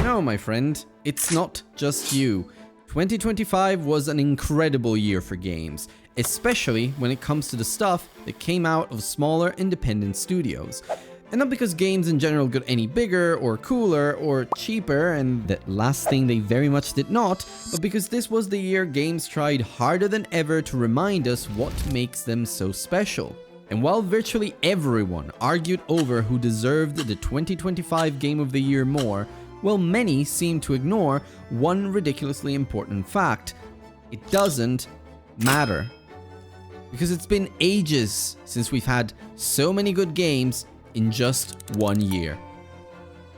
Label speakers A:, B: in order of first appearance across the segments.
A: No, my friend, it's not just you. 2025 was an incredible year for games, especially when it comes to the stuff that came out of smaller independent studios. And not because games in general got any bigger or cooler or cheaper, and that last thing they very much did not, but because this was the year games tried harder than ever to remind us what makes them so special. And while virtually everyone argued over who deserved the 2025 Game of the Year more, well, many seem to ignore one ridiculously important fact. It doesn't matter. Because it's been ages since we've had so many good games in just 1 year.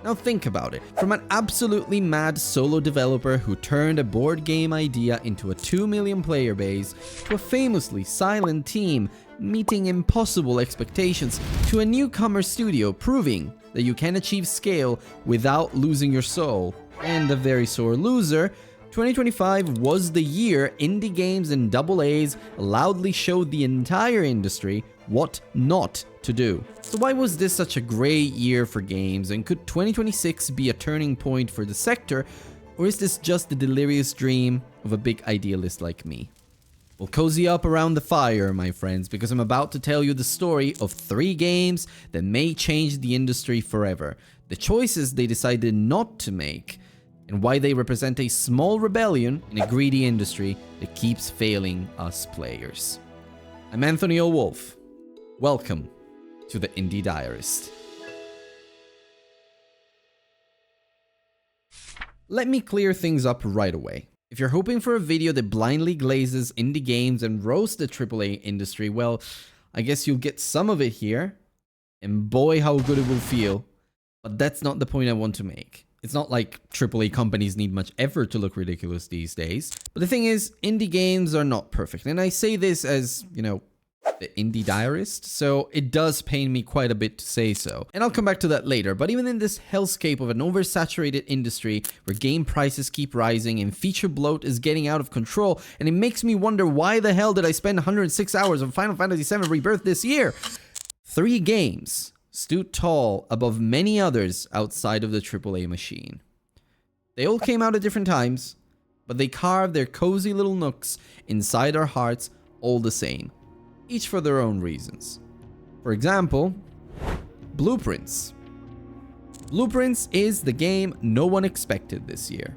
A: Now think about it. From an absolutely mad solo developer who turned a board game idea into a 2 million player base, to a famously silent team meeting impossible expectations, to a newcomer studio proving that you can achieve scale without losing your soul, and a very sore loser, 2025 was the year indie games and AA's loudly showed the entire industry what not to do. So why was this such a great year for games, and could 2026 be a turning point for the sector, or is this just the delirious dream of a big idealist like me? Well, cozy up around the fire, my friends, because I'm about to tell you the story of 3 games that may change the industry forever, the choices they decided not to make, and why they represent a small rebellion in a greedy industry that keeps failing us players. I'm Anthony O'Wolf. Welcome to the Indie Diarist. Let me clear things up right away. If you're hoping for a video that blindly glazes indie games and roasts the AAA industry, well, I guess you'll get some of it here, and boy how good it will feel. But that's not the point I want to make. It's not like AAA companies need much effort to look ridiculous these days. But the thing is, indie games are not perfect. And I say this as, you know, the Indie Diarist, so it does pain me quite a bit to say so. And I'll come back to that later, but even in this hellscape of an oversaturated industry where game prices keep rising and feature bloat is getting out of control, and it makes me wonder why the hell did I spend 106 hours on Final Fantasy VII Rebirth this year? 3 games stood tall above many others outside of the AAA machine. They all came out at different times, but they carved their cozy little nooks inside our hearts all the same, each for their own reasons. For example, Blueprints. Blueprints is the game no one expected this year.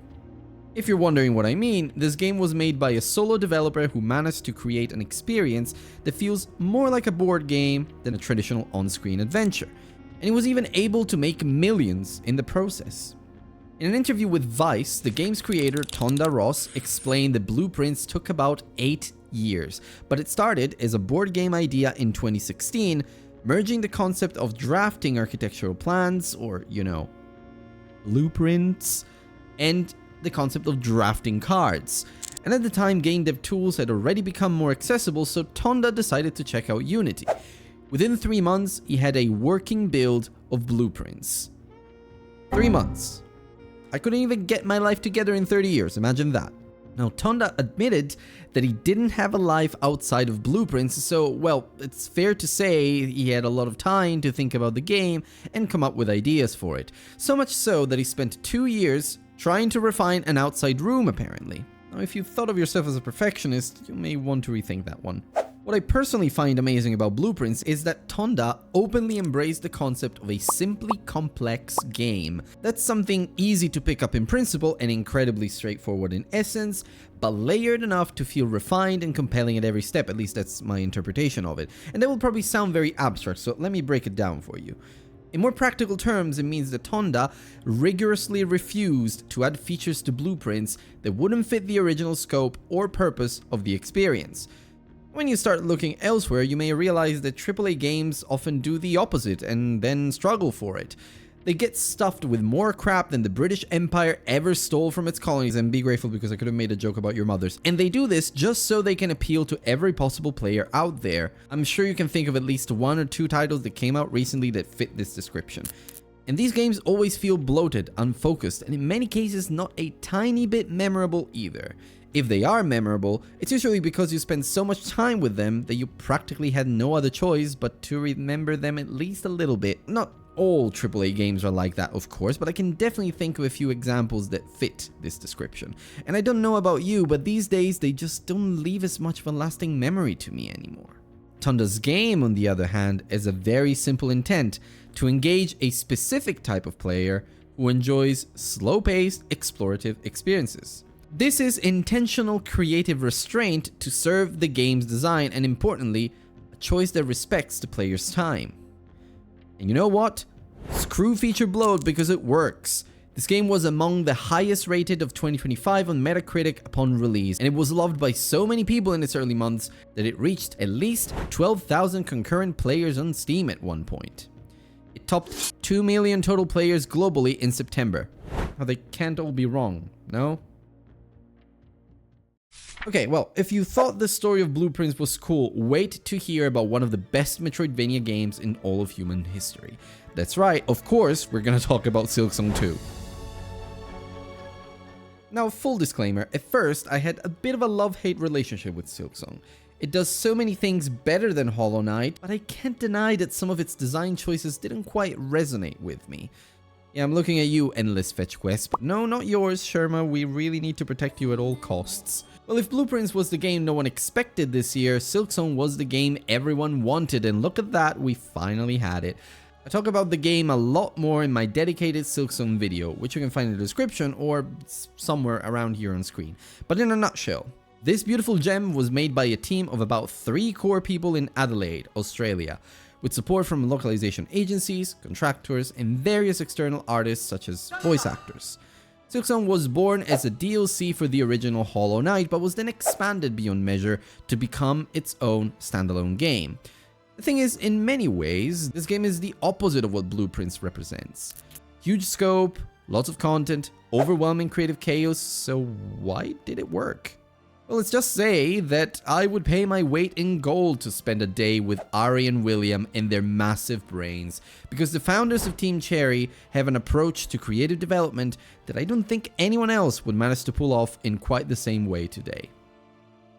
A: If you're wondering what I mean, this game was made by a solo developer who managed to create an experience that feels more like a board game than a traditional on-screen adventure, and he was even able to make millions in the process. In an interview with Vice, the game's creator Tonda Ross explained that Blueprints took about 8 years, but it started as a board game idea in 2016, merging the concept of drafting architectural plans, or, you know, blueprints, and the concept of drafting cards. And at the time, game dev tools had already become more accessible, so Tonda decided to check out Unity. Within 3 months, he had a working build of Blueprints. 3 months. I couldn't even get my life together in 30 years, imagine that. Now, Tonda admitted that he didn't have a life outside of Blueprints, so, well, it's fair to say he had a lot of time to think about the game and come up with ideas for it. So much so that he spent 2 years trying to refine an outside room, apparently. Now, if you thought of yourself as a perfectionist, you may want to rethink that one. What I personally find amazing about Blueprints is that Tonda openly embraced the concept of a simply complex game. That's something easy to pick up in principle and incredibly straightforward in essence, but layered enough to feel refined and compelling at every step. At least that's my interpretation of it. And that will probably sound very abstract, so let me break it down for you. In more practical terms, it means that Tonda rigorously refused to add features to Blueprints that wouldn't fit the original scope or purpose of the experience. When you start looking elsewhere, you may realize that AAA games often do the opposite and then struggle for it. They get stuffed with more crap than the British Empire ever stole from its colonies, and be grateful because I could have made a joke about your mothers. And they do this just so they can appeal to every possible player out there. I'm sure you can think of at least 1 or 2 titles that came out recently that fit this description. And these games always feel bloated, unfocused, and in many cases not a tiny bit memorable either. If they are memorable, it's usually because you spend so much time with them that you practically had no other choice but to remember them at least a little bit. Not all AAA games are like that, of course, but I can definitely think of a few examples that fit this description. And I don't know about you, but these days they just don't leave as much of a lasting memory to me anymore. Tunda's game, on the other hand, is a very simple intent to engage a specific type of player who enjoys slow-paced, explorative experiences. This is intentional creative restraint to serve the game's design and, importantly, a choice that respects the player's time. And you know what? Screw feature bloat because it works. This game was among the highest rated of 2025 on Metacritic upon release, and it was loved by so many people in its early months that it reached at least 12,000 concurrent players on Steam at one point. It topped 2 million total players globally in September. Now they can't all be wrong, no? Okay, well, if you thought the story of Blueprints was cool, wait to hear about one of the best Metroidvania games in all of human history. That's right, of course, we're gonna talk about Silksong 2. Now, full disclaimer, at first I had a bit of a love-hate relationship with Silksong. It does so many things better than Hollow Knight, but I can't deny that some of its design choices didn't quite resonate with me. Yeah, I'm looking at you, Endless Fetch Quest, but no, not yours, Sherma, we really need to protect you at all costs. Well, if Blueprints was the game no one expected this year, Silksong was the game everyone wanted, and look at that, we finally had it. I talk about the game a lot more in my dedicated Silksong video, which you can find in the description or somewhere around here on screen. But in a nutshell, this beautiful gem was made by a team of about 3 core people in Adelaide, Australia, with support from localization agencies, contractors, and various external artists such as voice actors. Silksong was born as a DLC for the original Hollow Knight, but was then expanded beyond measure to become its own standalone game. The thing is, in many ways, this game is the opposite of what Blueprints represents. Huge scope, lots of content, overwhelming creative chaos, so why did it work? Well, let's just say that I would pay my weight in gold to spend a day with Ari and William and their massive brains, because the founders of Team Cherry have an approach to creative development that I don't think anyone else would manage to pull off in quite the same way today.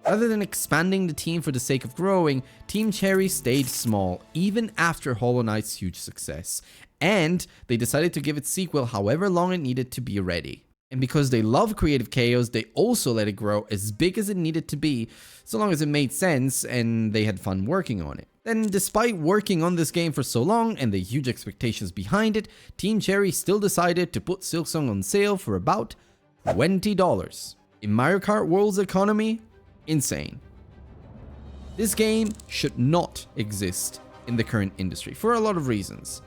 A: Rather than expanding the team for the sake of growing, Team Cherry stayed small, even after Hollow Knight's huge success, and they decided to give its sequel however long it needed to be ready. And because they love creative chaos, they also let it grow as big as it needed to be, so long as it made sense and they had fun working on it. Then, despite working on this game for so long and the huge expectations behind it, Team Cherry still decided to put Silksong on sale for about $20. In Mario Kart World's economy, insane. This game should not exist in the current industry for a lot of reasons,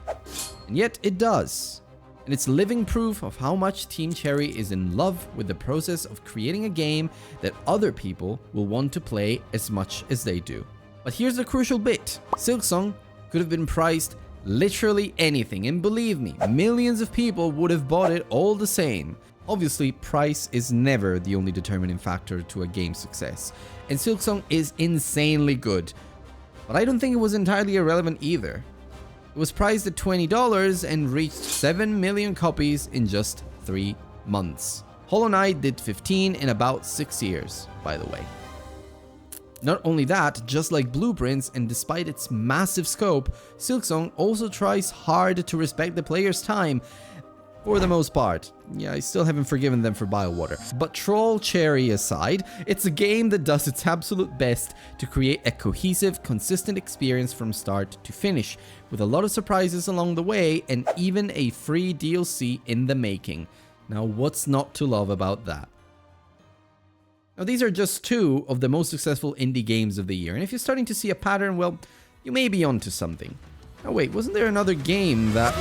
A: and yet it does. And it's living proof of how much Team Cherry is in love with the process of creating a game that other people will want to play as much as they do. But here's the crucial bit. Silksong could have been priced literally anything, and believe me, millions of people would have bought it all the same. Obviously, price is never the only determining factor to a game's success, and Silksong is insanely good. But I don't think it was entirely irrelevant either. It was priced at $20 and reached 7 million copies in just 3 months. Hollow Knight did 15 in about 6 years, by the way. Not only that, just like Blueprints, and despite its massive scope, Silksong also tries hard to respect the player's time, for the most part. Yeah, I still haven't forgiven them for Biowater. But Troll Cherry aside, it's a game that does its absolute best to create a cohesive, consistent experience from start to finish, with a lot of surprises along the way and even a free DLC in the making. Now, what's not to love about that? Now, these are just 2 of the most successful indie games of the year, and if you're starting to see a pattern, well, you may be onto something. Now wait, wasn't there another game that...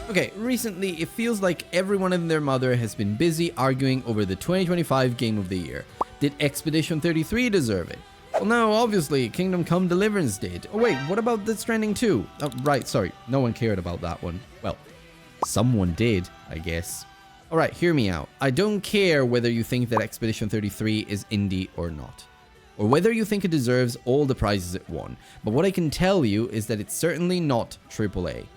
A: Okay, recently it feels like everyone and their mother has been busy arguing over the 2025 Game of the Year. Did Expedition 33 deserve it? Well, no, obviously, Kingdom Come Deliverance did. Oh wait, what about Death Stranding 2? Oh, right, sorry, no one cared about that one. Well, someone did, I guess. Alright, hear me out. I don't care whether you think that Expedition 33 is indie or not, or whether you think it deserves all the prizes it won, but what I can tell you is that it's certainly not AAA.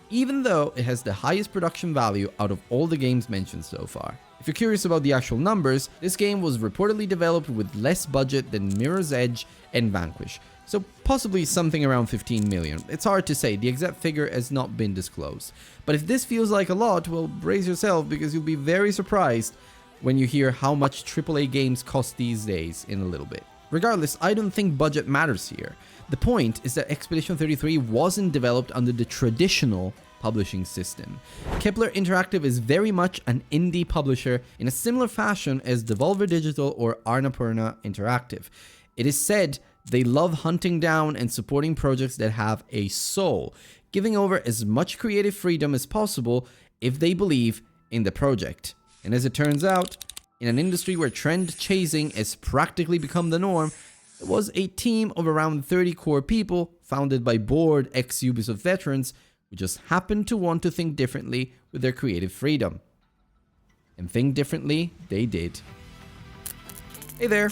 A: even though it has the highest production value out of all the games mentioned so far. If you're curious about the actual numbers, this game was reportedly developed with less budget than Mirror's Edge and Vanquish, so possibly something around 15 million. It's hard to say, the exact figure has not been disclosed. But if this feels like a lot, well, brace yourself because you'll be very surprised when you hear how much AAA games cost these days in a little bit. Regardless, I don't think budget matters here. The point is that Expedition 33 wasn't developed under the traditional publishing system. Kepler Interactive is very much an indie publisher in a similar fashion as Devolver Digital or Annapurna Interactive. It is said they love hunting down and supporting projects that have a soul, giving over as much creative freedom as possible if they believe in the project. And as it turns out, in an industry where trend chasing has practically become the norm, there was a team of around 30 core people founded by bored ex-Ubisoft veterans who just happened to want to think differently with their creative freedom. And think differently, they did. Hey there!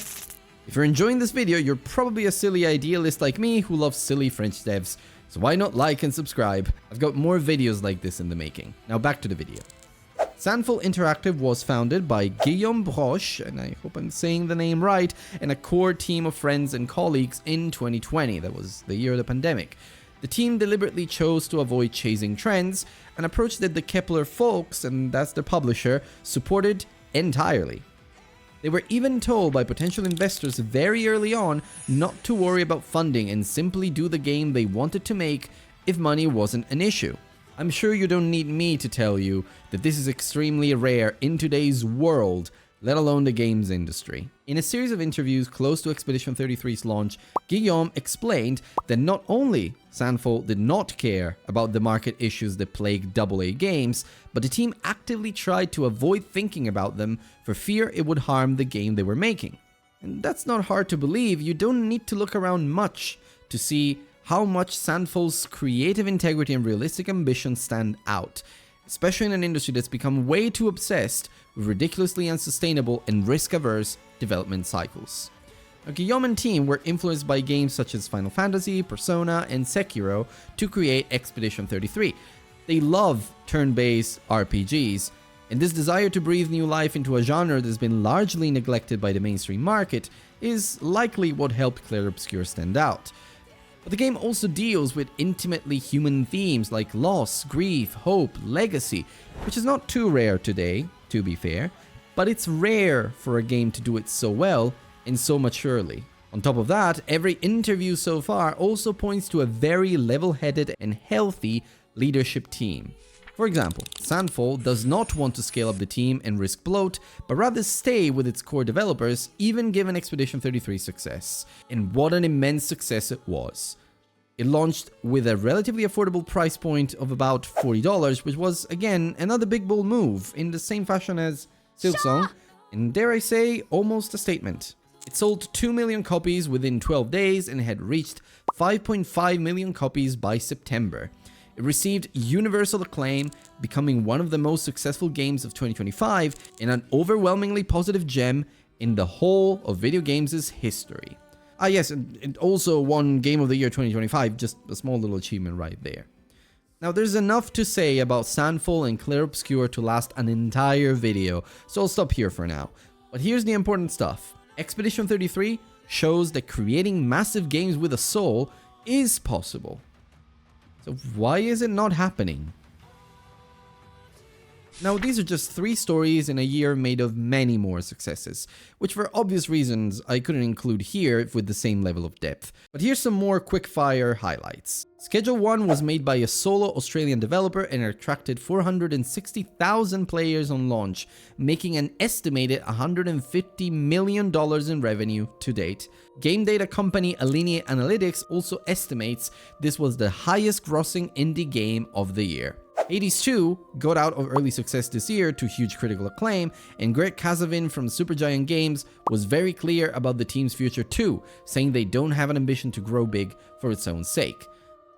A: If you're enjoying this video, you're probably a silly idealist like me who loves silly French devs, so why not like and subscribe? I've got more videos like this in the making. Now back to the video. Sandful Interactive was founded by Guillaume Broche, and I hope I'm saying the name right, and a core team of friends and colleagues in 2020, that was the year of the pandemic. The team deliberately chose to avoid chasing trends, an approach that the Kepler folks, and that's their publisher, supported entirely. They were even told by potential investors very early on not to worry about funding and simply do the game they wanted to make if money wasn't an issue. I'm sure you don't need me to tell you that this is extremely rare in today's world, let alone the games industry. In a series of interviews close to Expedition 33's launch, Guillaume explained that not only Sandful did not care about the market issues that plague AA games, but the team actively tried to avoid thinking about them for fear it would harm the game they were making. And that's not hard to believe. You don't need to look around much to see how much Sandful's creative integrity and realistic ambition stand out, especially in an industry that's become way too obsessed with ridiculously unsustainable and risk-averse development cycles. Now, Guillaume and team were influenced by games such as Final Fantasy, Persona, and Sekiro to create Expedition 33. They love turn-based RPGs, and this desire to breathe new life into a genre that's been largely neglected by the mainstream market is likely what helped Clair Obscur stand out. But the game also deals with intimately human themes like loss, grief, hope, legacy, which is not too rare today, to be fair, but it's rare for a game to do it so well and so maturely. On top of that, every interview so far also points to a very level-headed and healthy leadership team. For example, Sandful does not want to scale up the team and risk bloat, but rather stay with its core developers, even given Expedition 33's success. And what an immense success it was. It launched with a relatively affordable price point of about $40, which was, again, another big bold move in the same fashion as Silksong, and dare I say, almost a statement. It sold 2 million copies within 12 days and had reached 5.5 million copies by September. It received universal acclaim, becoming one of the most successful games of 2025 and an overwhelmingly positive gem in the whole of video games' history. Ah yes, it also won Game of the Year 2025, just a small little achievement right there. Now there's enough to say about Sandful and Clair Obscur to last an entire video, so I'll stop here for now. But here's the important stuff. Expedition 33 shows that creating massive games with a soul is possible. So why is it not happening? Now, these are just 3 stories in a year made of many more successes, which for obvious reasons I couldn't include here with the same level of depth. But here's some more quick-fire highlights. Schedule 1 was made by a solo Australian developer and attracted 460,000 players on launch, making an estimated $150 million in revenue to date. Game data company Alinea Analytics also estimates this was the highest grossing indie game of the year. Hades 2 got out of early success this year to huge critical acclaim, and Greg Kasavin from Supergiant Games was very clear about the team's future too, saying they don't have an ambition to grow big for its own sake.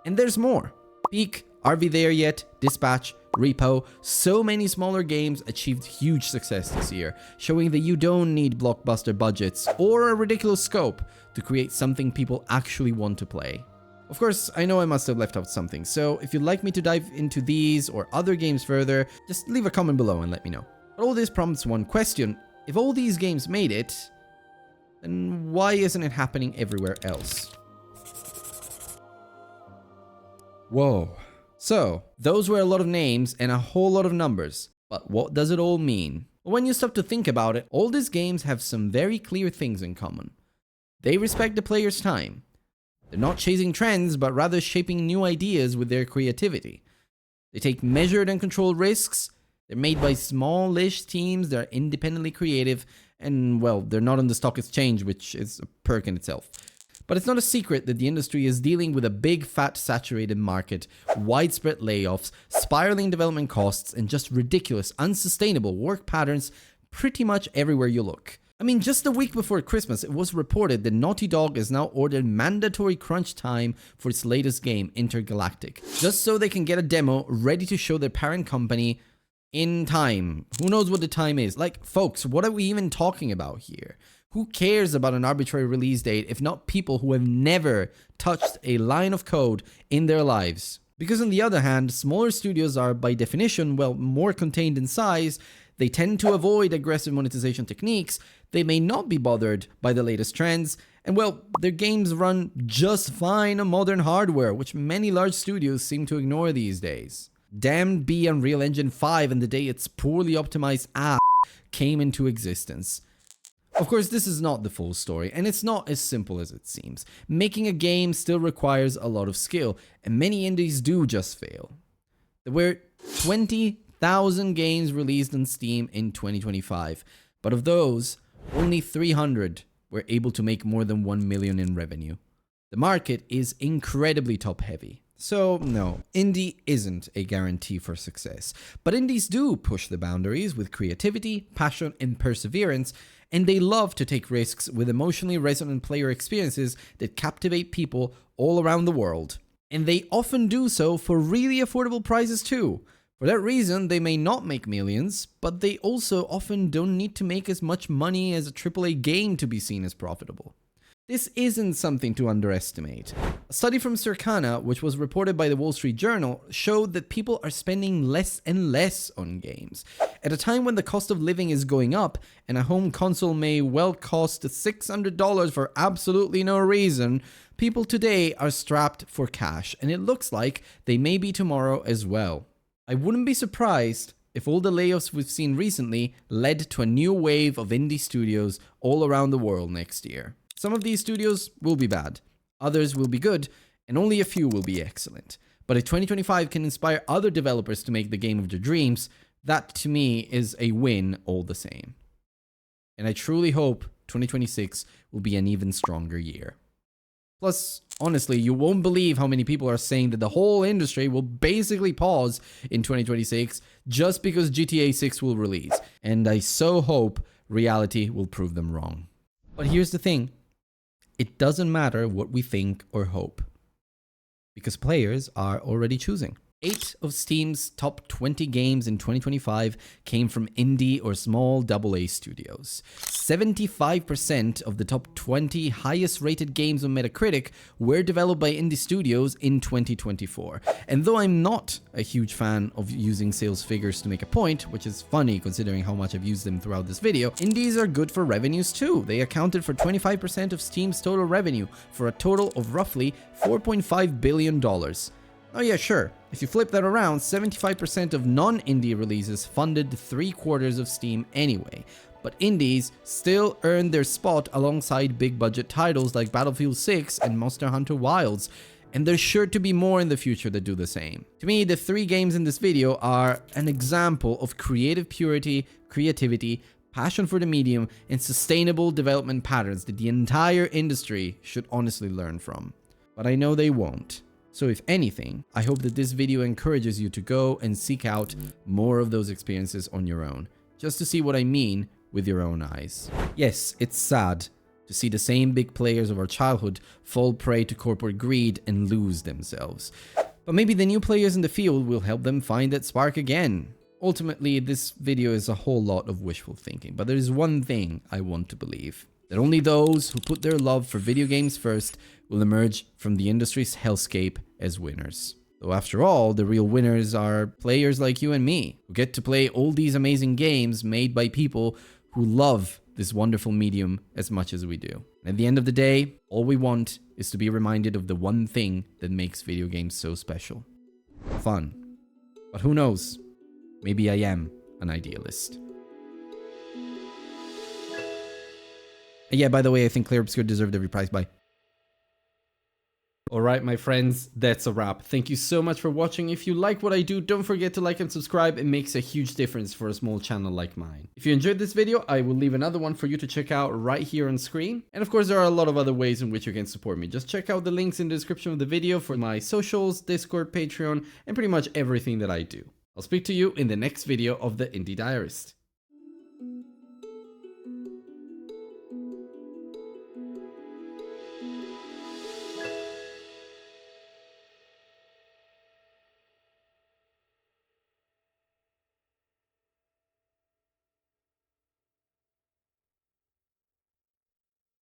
A: And there's more. Peak, Are We There Yet, Dispatch, Repo, so many smaller games achieved huge success this year, showing that you don't need blockbuster budgets or a ridiculous scope to create something people actually want to play. Of course, I know I must have left out something, so if you'd like me to dive into these or other games further, just leave a comment below and let me know. But all this prompts one question: if all these games made it, then why isn't it happening everywhere else? Whoa. So, those were a lot of names and a whole lot of numbers, but what does it all mean? Well, when you stop to think about it, all these games have some very clear things in common. They respect the player's time. They're not chasing trends, but rather shaping new ideas with their creativity. They take measured and controlled risks. They're made by smallish teams that are independently creative, and well, they're not on the stock exchange, which is a perk in itself. But it's not a secret that the industry is dealing with a big, fat, saturated market, widespread layoffs, spiraling development costs, and just ridiculous, unsustainable work patterns pretty much everywhere you look. I mean, just a week before Christmas, it was reported that Naughty Dog has now ordered mandatory crunch time for its latest game, Intergalactic, just so they can get a demo ready to show their parent company in time. Who knows what the time is? Like, folks, what are we even talking about here? Who cares about an arbitrary release date if not people who have never touched a line of code in their lives? Because on the other hand, smaller studios are by definition, well, more contained in size. They tend to avoid aggressive monetization techniques. They may not be bothered by the latest trends. And well, their games run just fine on modern hardware, which many large studios seem to ignore these days. Damned be Unreal Engine 5 and the day its poorly optimized app came into existence. Of course, this is not the full story, and it's not as simple as it seems. Making a game still requires a lot of skill, and many indies do just fail. There were 20,000 games released on Steam in 2025, but of those, only 300 were able to make more than 1 million in revenue. The market is incredibly top-heavy. So, no, indie isn't a guarantee for success. But indies do push the boundaries with creativity, passion, and perseverance, and they love to take risks with emotionally resonant player experiences that captivate people all around the world. And they often do so for really affordable prices too. For that reason, they may not make millions, but they also often don't need to make as much money as a AAA game to be seen as profitable. This isn't something to underestimate. A study from Circana, which was reported by the Wall Street Journal, showed that people are spending less and less on games. At a time when the cost of living is going up, and a home console may well cost $600 for absolutely no reason, people today are strapped for cash, and it looks like they may be tomorrow as well. I wouldn't be surprised if all the layoffs we've seen recently led to a new wave of indie studios all around the world next year. Some of these studios will be bad, others will be good, and only a few will be excellent. But if 2025 can inspire other developers to make the game of their dreams, that to me is a win all the same. And I truly hope 2026 will be an even stronger year. Plus, honestly, you won't believe how many people are saying that the whole industry will basically pause in 2026 just because GTA 6 will release. And I so hope reality will prove them wrong. But here's the thing. It doesn't matter what we think or hope, because players are already choosing. 8 of Steam's top 20 games in 2025 came from indie or small AA studios. 75% of the top 20 highest rated games on Metacritic were developed by indie studios in 2024. And though I'm not a huge fan of using sales figures to make a point, which is funny considering how much I've used them throughout this video, indies are good for revenues too. They accounted for 25% of Steam's total revenue, for a total of roughly $4.5 billion. Oh yeah, sure. If you flip that around, 75% of non-indie releases funded 3/4 of Steam anyway. But indies still earned their spot alongside big budget titles like Battlefield 6 and Monster Hunter Wilds. And there's sure to be more in the future that do the same. To me, the 3 games in this video are an example of creative purity, creativity, passion for the medium, and sustainable development patterns that the entire industry should honestly learn from. But I know they won't. So if anything, I hope that this video encourages you to go and seek out more of those experiences on your own, just to see what I mean with your own eyes. Yes, it's sad to see the same big players of our childhood fall prey to corporate greed and lose themselves. But maybe the new players in the field will help them find that spark again. Ultimately, this video is a whole lot of wishful thinking, but there is one thing I want to believe. That only those who put their love for video games first will emerge from the industry's hellscape as winners. Though after all, the real winners are players like you and me, who get to play all these amazing games made by people who love this wonderful medium as much as we do. And at the end of the day, all we want is to be reminded of the one thing that makes video games so special: fun. But who knows? Maybe I am an idealist. Yeah, by the way, I think Clair Obscur deserved every prize. Bye. Alright, my friends, that's a wrap. Thank you so much for watching. If you like what I do, don't forget to like and subscribe. It makes a huge difference for a small channel like mine. If you enjoyed this video, I will leave another one for you to check out right here on screen. And of course, there are a lot of other ways in which you can support me. Just check out the links in the description of the video for my socials, Discord, Patreon, and pretty much everything that I do. I'll speak to you in the next video of the Indie Diarist.